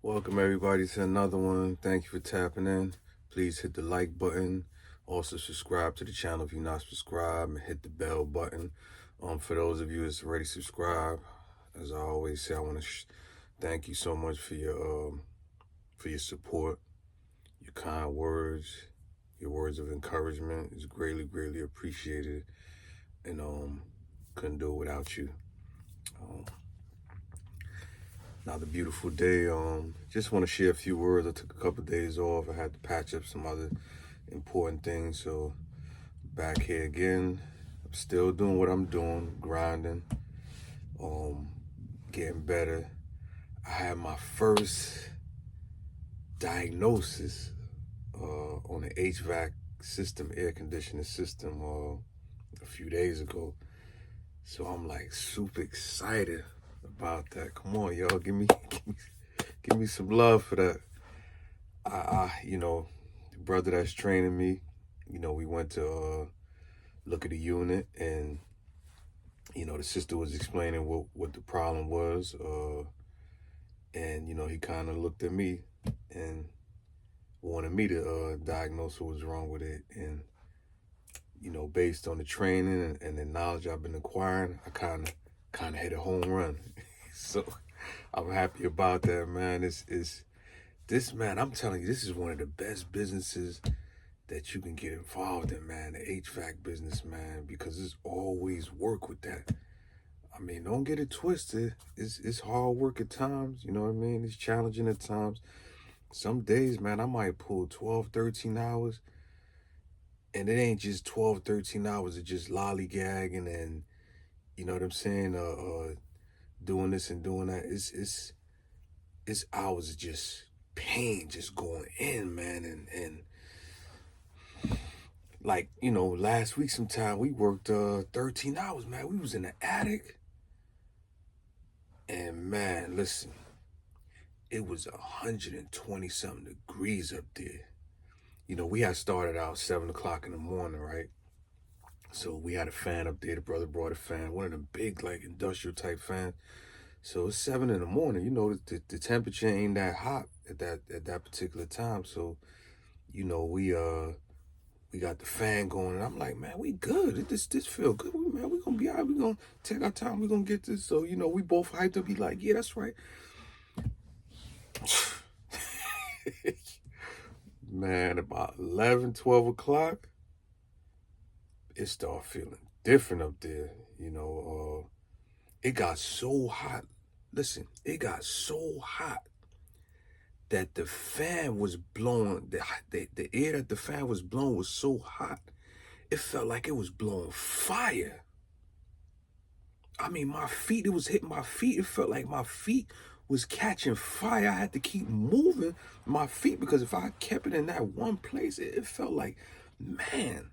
Welcome everybody to another one. Thank you for tapping in. Please hit the like button. Also subscribe to the channel if you're not subscribed, and hit the bell button. For those of you that's already subscribed, as I always say, I want to thank you so much for your support, your kind words, your words of encouragement is greatly appreciated, and couldn't do it without you. Another beautiful day. Just want to share a few words. I took a couple of days off. I had to patch up some other important things. So back here again. I'm still doing what I'm doing, grinding, getting better. I had my first diagnosis on the HVAC system, air conditioning system, a few days ago. So I'm like super excited about that. Come on, y'all, give me some love for that. The brother that's training me, we went to look at the unit, and the sister was explaining what the problem was, and he kind of looked at me and wanted me to diagnose what was wrong with it, and based on the training and the knowledge I've been acquiring, I kind of hit a home run. So I'm happy about that, man. This, man, I'm telling you, this is one of the best businesses that you can get involved in, man. The HVAC business, man, because there's always work with that. I mean, don't get it twisted. It's hard work at times, you know what I mean? It's challenging at times. Some days, man, I might pull 12, 13 hours, and it ain't just 12, 13 hours of just lollygagging and, you know what I'm saying, doing this and doing that. It's hours of just pain just going in, man, and like, last week sometime we worked 13 hours, man. We was in the attic, and man, listen, it was 120 something degrees up there. We had started out 7 o'clock in the morning, right? So we had a fan up there. The brother brought a fan, one of them big, like, industrial type fans. So it's 7 in the morning. The temperature ain't that hot at that particular time. So, we got the fan going, and I'm like, man, we good. This feel good. We gonna be all right. We gonna take our time. We gonna get this. So, we both hyped up. He like, yeah, that's right. Man, about 11, 12 o'clock, it started feeling different up there. It got so hot. Listen, it got so hot that the fan was blowing, the air that the fan was blowing was so hot, it felt like it was blowing fire. I mean, my feet, it was hitting my feet. It felt like my feet was catching fire. I had to keep moving my feet because if I kept it in that one place, it felt like, man,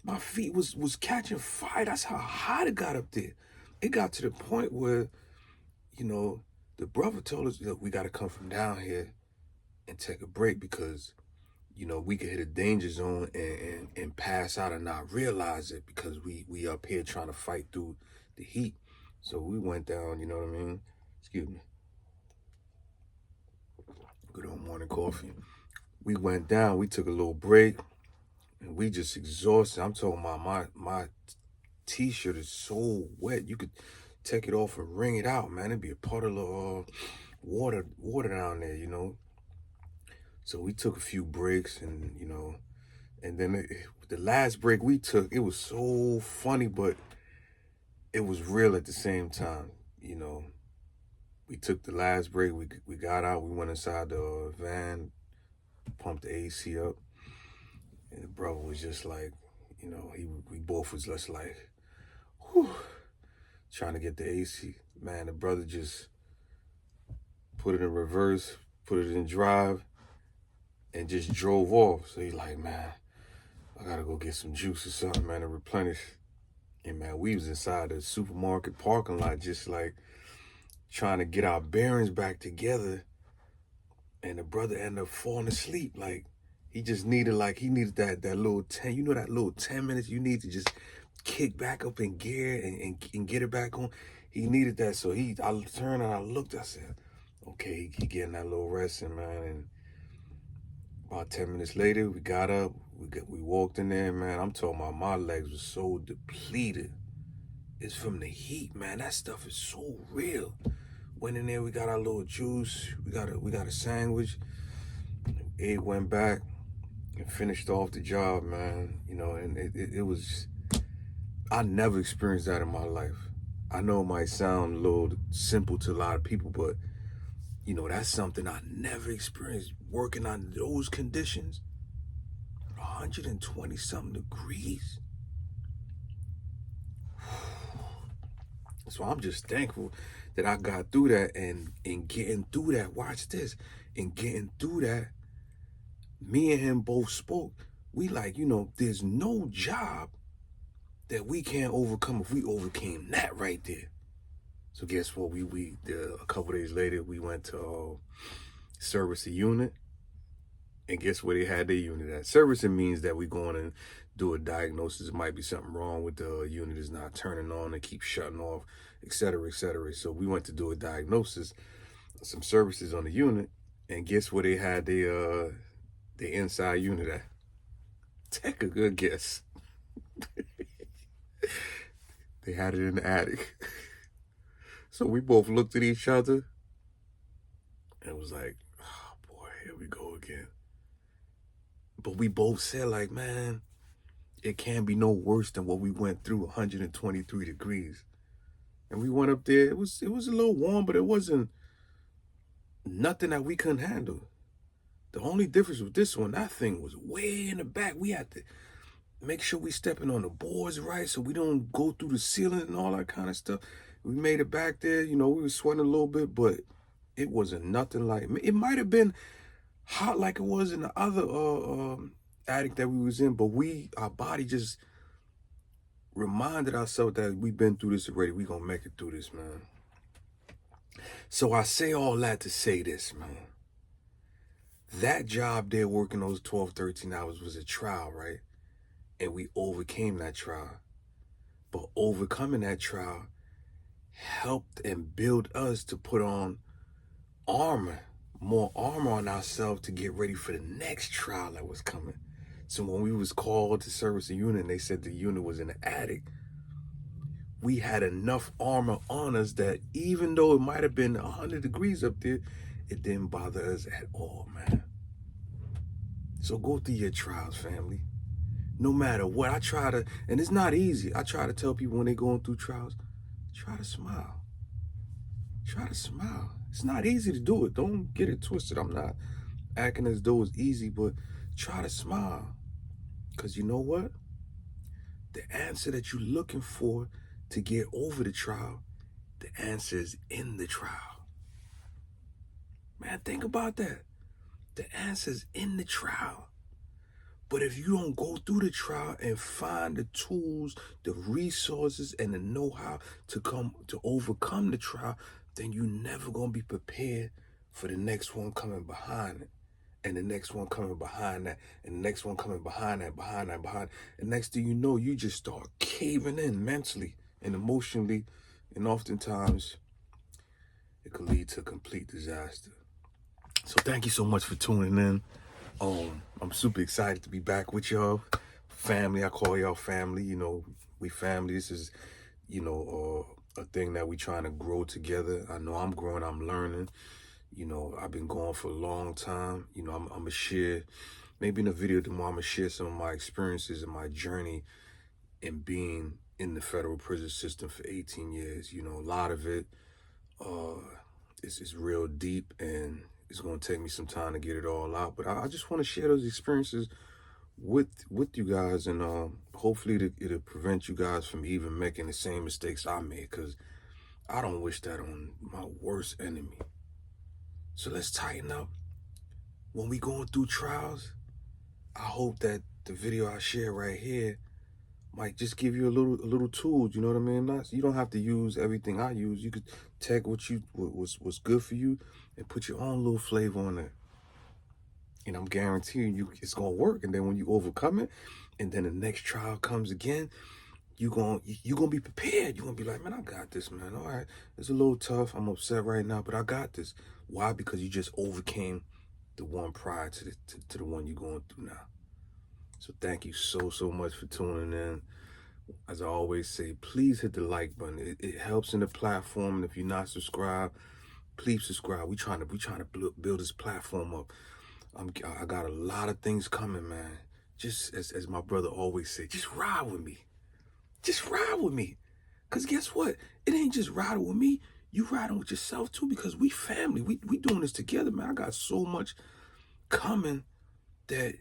my feet was catching fire. That's how hot it got up there. It got to the point where, the brother told us, look, we got to come from down here and take a break because, we could hit a danger zone and pass out and not realize it because we up here trying to fight through the heat. So we went down, you know what I mean? Excuse me. Good old morning coffee. We went down, we took a little break, and we just exhausted. I'm talking about my t-shirt is so wet. You could take it off and wring it out, man. It'd be a puddle of water down there, So we took a few breaks, and and then the last break we took, it was so funny, but it was real at the same time. We took the last break. We got out. We went inside the van, pumped the AC up, and the brother was just like, we both was just like, whew, trying to get the AC. Man, the brother just put it in reverse, put it in drive, and just drove off. So he like, man, I gotta go get some juice or something, man, to replenish. And man, we was inside the supermarket parking lot, just like trying to get our bearings back together. And the brother ended up falling asleep. Like he just needed, that little 10, that little 10 minutes you need to just kick back up in gear and get it back on. He needed that. So I turned and I looked, I said, Okay, he getting that little rest in, man. And about 10 minutes later, we got up. We walked in there, man. I'm talking about my legs were so depleted. It's from the heat, man. That stuff is so real. Went in there, we got our little juice. We got a sandwich. Ate, went back and finished off the job, man. You know, and it was, I never experienced that in my life. I know it might sound a little simple to a lot of people, but you know, that's something I never experienced working on those conditions. 120 something degrees. So I'm just thankful that I got through that, and in getting through that, watch this, in getting through that, me and him both spoke. We like, you know, there's no job that we can't overcome if we overcame that right there. So guess what? A couple days later, we went to service a unit, and guess where they had their unit at? Servicing means that we going and do a diagnosis. It might be something wrong with the unit, is not turning on and keep shutting off, et cetera, et cetera. So we went to do a diagnosis, some services on the unit, and guess where they had the inside unit at? Take a good guess. They had it in the attic. So we both looked at each other and was like, oh boy, here we go again. But we both said, like, man, it can't be no worse than what we went through, 123 degrees. And we went up there, it was a little warm, but it wasn't nothing that we couldn't handle. The only difference with this one, that thing was way in the back. We had to make sure we stepping on the boards right so we don't go through the ceiling and all that kind of stuff. We made it back there, you know, we were sweating a little bit, but it wasn't nothing like, it might have been hot like it was in the other attic that we was in, but our body just reminded ourselves that we've been through this already. We gonna make it through this, man. So I say all that to say this, man. That job there, working those 12, 13 hours, was a trial, right? And we overcame that trial. But overcoming that trial helped and built us to put on armor, more armor on ourselves to get ready for the next trial that was coming. So when we was called to service a unit and they said the unit was in the attic, we had enough armor on us that even though it might have been 100 degrees up there, it didn't bother us at all, man. So go through your trials, family. No matter what, I try to, and it's not easy, I try to tell people when they're going through trials, try to smile. Try to smile. It's not easy to do it. Don't get it twisted. I'm not acting as though it's easy, but try to smile. Because you know what? The answer that you're looking for to get over the trial, the answer is in the trial. Man, think about that. The answer is in the trial. But if you don't go through the trial and find the tools, the resources, and the know-how to overcome the trial, then you're never gonna be prepared for the next one coming behind it. And the next one coming behind that, and the next one coming behind that, behind that, behind. And next thing you know, you just start caving in mentally and emotionally, and oftentimes it could lead to complete disaster. So thank you so much for tuning in. I'm super excited to be back with y'all. Family, I call y'all family. You know, we family. This is, you know, a thing that we trying to grow together. I know I'm growing, I'm learning. You know, I've been going for a long time. You know, I'm going to share, maybe in a video tomorrow, I'm going to share some of my experiences and my journey in being in the federal prison system for 18 years. You know, a lot of it is real deep, and it's going to take me some time to get it all out. But I just want to share those experiences with you guys, and hopefully it'll prevent you guys from even making the same mistakes I made, because I don't wish that on my worst enemy. So let's tighten up. When we going through trials, I hope that the video I share right here might just give you a little tool. You know what I mean? You don't have to use everything I use. You could take what's good for you and put your own little flavor on it. And I'm guaranteeing you it's gonna work. And then when you overcome it, and then the next trial comes again, you're gonna be prepared. You're gonna be like, man, I got this, man. All right, it's a little tough. I'm upset right now, but I got this. Why? Because you just overcame the one prior to the one you're going through now. So thank you so much for tuning in. As I always say, please hit the like button. It helps in the platform. And if you're not subscribed, please subscribe. We trying to build this platform up. I got a lot of things coming, man. Just as my brother always say, just ride with me. Just ride with me. Cause guess what? It ain't just riding with me. You riding with yourself too, because we family. We doing this together, man. I got so much coming that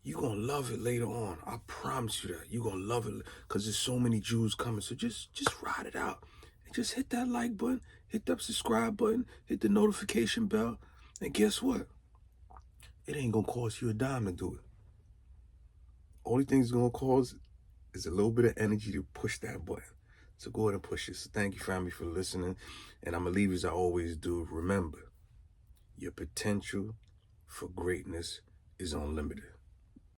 you're gonna love it later on. I promise you that. You're gonna love it because there's so many Jews coming. So just ride it out. And just hit that like button, hit that subscribe button, hit the notification bell. And guess what? It ain't gonna cost you a dime to do it. Only thing it's gonna cost is a little bit of energy to push that button. So go ahead and push it. So thank you, family, for listening. And I'm gonna leave as I always do. Remember, your potential for greatness is unlimited.